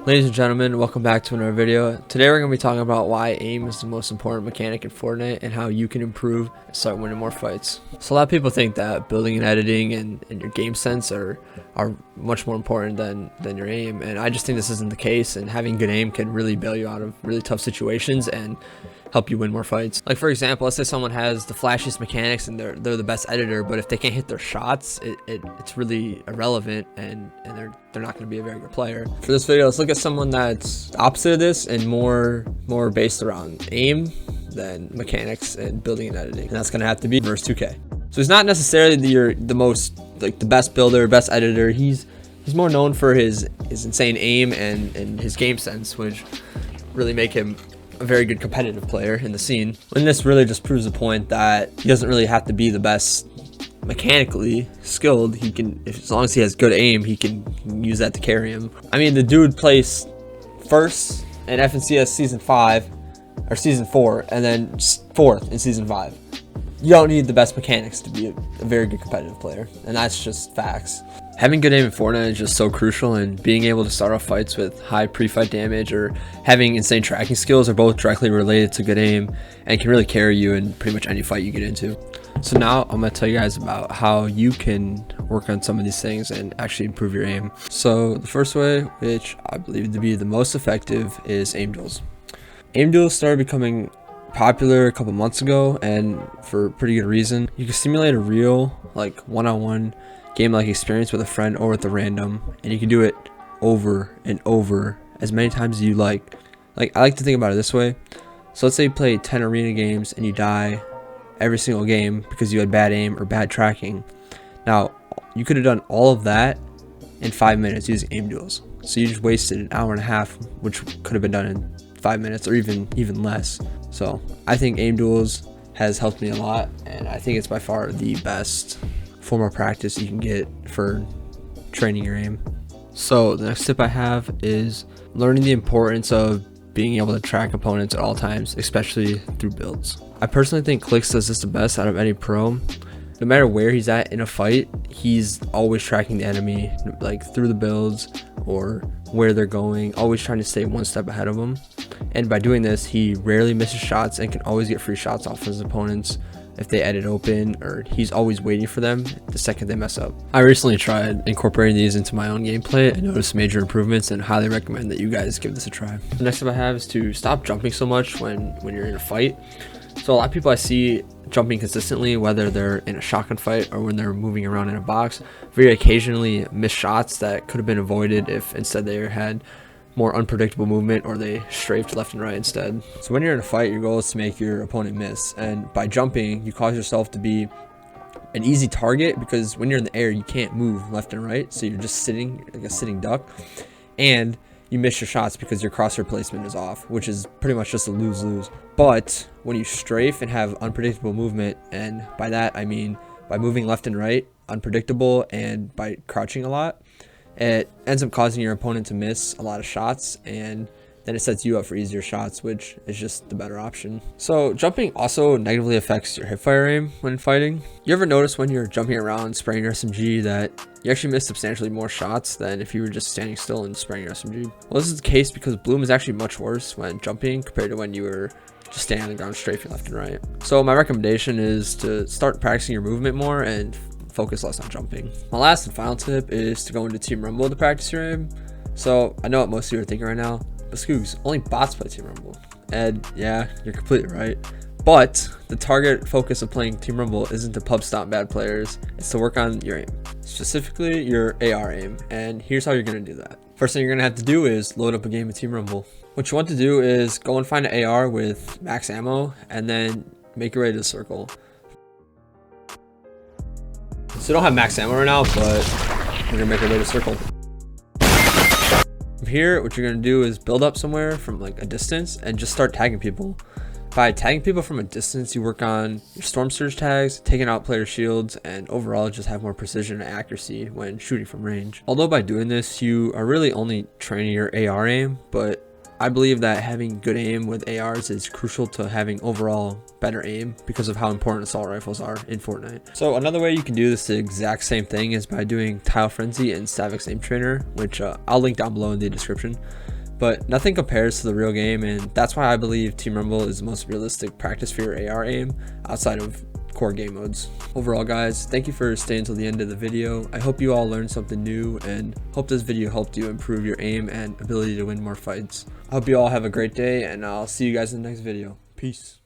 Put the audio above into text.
Ladies and gentlemen, welcome back to another video. Today we're going to be talking about why aim is the most important mechanic in Fortnite and how you can improve and start winning more fights. So a lot of people think that building and editing and your game sense are much more important than your aim, and I just think this isn't the case, and having good aim can really bail you out of really tough situations and help you win more fights. Like, for example, let's say someone has the flashiest mechanics and they're the best editor, but if they can't hit their shots, it's really irrelevant, and they're not going to be a very good player. For this video, let's look at someone that's opposite of this and more based around aim than mechanics and building and editing, and that's going to have to be versus 2K. So he's not necessarily the most, like, the best builder, best editor. He's more known for his insane aim and his game sense, which really make him a very good competitive player in the scene. And this really just proves the point that he doesn't really have to be the best mechanically skilled. He can, as long as he has good aim, he can use that to carry him. I mean, the dude placed first in FNCS season 5 or season 4, and then 4th in season 5. You don't need the best mechanics to be a very good competitive player, and that's just facts. Having good aim in Fortnite is just so crucial, and being able to start off fights with high pre-fight damage or having insane tracking skills are both directly related to good aim and can really carry you in pretty much any fight you get into. So now I'm going to tell you guys about how you can work on some of these things and actually improve your aim. So the first way, which I believe to be the most effective, is aim duels. Aim duels started becoming popular a couple months ago, and for pretty good reason. You can simulate a real, like, one-on-one game-like experience with a friend or with a random, and you can do it over and over as many times as you like. I like to think about it this way. So let's say you play 10 arena games and you die every single game because you had bad aim or bad tracking. Now, you could have done all of that in 5 minutes using aim duels. So you just wasted an hour and a half, which could have been done in 5 minutes or even less. So I think aim duels has helped me a lot, and I think it's by far the best form of practice you can get for training your aim. So the next tip I have is learning the importance of being able to track opponents at all times, especially through builds. I personally think Clicks does this the best out of any pro. No matter where he's at in a fight, he's always tracking the enemy, like through the builds or where they're going, always trying to stay one step ahead of them. And by doing this, he rarely misses shots and can always get free shots off his opponents if they edit open, or he's always waiting for them the second they mess up. I recently tried incorporating these into my own gameplay and noticed major improvements, and highly recommend that you guys give this a try. The next tip I have is to stop jumping so much when you're in a fight. So a lot of people I see jumping consistently, whether they're in a shotgun fight or when they're moving around in a box, very occasionally miss shots that could have been avoided if instead they had more unpredictable movement or they strafed left and right instead. So when you're in a fight, your goal is to make your opponent miss, and by jumping you cause yourself to be an easy target, because when you're in the air you can't move left and right, so you're just sitting like a sitting duck, and you miss your shots because your crosshair placement is off, which is pretty much just a lose-lose. But when you strafe and have unpredictable movement, and by that I mean by moving left and right, unpredictable, and by crouching a lot, it ends up causing your opponent to miss a lot of shots, and then it sets you up for easier shots, which is just the better option. So jumping also negatively affects your hipfire aim when fighting. You ever notice when you're jumping around spraying your SMG that you actually miss substantially more shots than if you were just standing still and spraying your SMG? Well, this is the case because bloom is actually much worse when jumping compared to when you were just standing on the ground strafing left and right. So my recommendation is to start practicing your movement more and focus less on jumping. My last and final tip is to go into Team Rumble to practice your aim. So I know what most of you are thinking right now, but Scoogs, only bots play Team Rumble. And yeah, you're completely right. But the target focus of playing Team Rumble isn't to pub stomp bad players, it's to work on your aim, specifically your AR aim. And here's how you're gonna do that. First thing you're gonna have to do is load up a game of Team Rumble. What you want to do is go and find an AR with max ammo, and then make your way to the circle. So I don't have max ammo right now, but we're gonna make our way to circle. From here, what you're gonna do is build up somewhere from like a distance and just start tagging people. By tagging people from a distance, you work on your storm surge tags, taking out player shields, and overall just have more precision and accuracy when shooting from range. Although by doing this, you are really only training your AR aim, but I believe that having good aim with ARs is crucial to having overall better aim because of how important assault rifles are in Fortnite. So another way you can do this the exact same thing is by doing Tile Frenzy and Saavok Aim Trainer, which I'll link down below in the description. But nothing compares to the real game, and that's why I believe Team Rumble is the most realistic practice for your AR aim outside of core game modes. Overall, guys, thank you for staying until the end of the video. I hope you all learned something new and hope this video helped you improve your aim and ability to win more fights. I hope you all have a great day, and I'll see you guys in the next video. Peace.